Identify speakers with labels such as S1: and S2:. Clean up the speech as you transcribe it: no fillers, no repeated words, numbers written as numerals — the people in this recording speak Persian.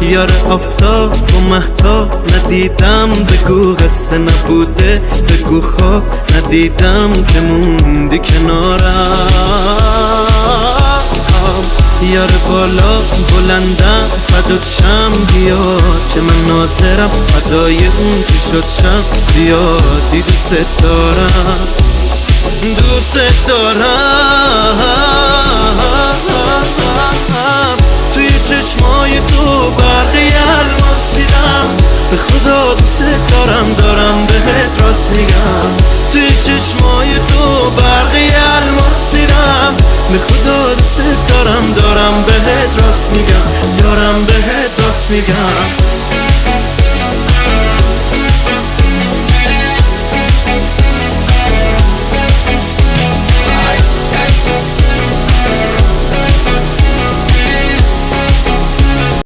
S1: یار آفتاب و مهتاب ندیدم، بگو قصه نبوده، بگو خواب ندیدم که موندی کنارم. یار بالا بلندم فدات شم، بیا که من ناظرم، فدای اون چی شد شم، زیادی دوست دارم، دوست دارم. توی چشمای تو برقی الماس دیدم، به خدا دوست دارم، دارم بهت راست میگم. توی چشمای تو برقی الماس دیدم، به خدا دوست دارم، دارم بهت راست میگم، دارم بهت راست میگم.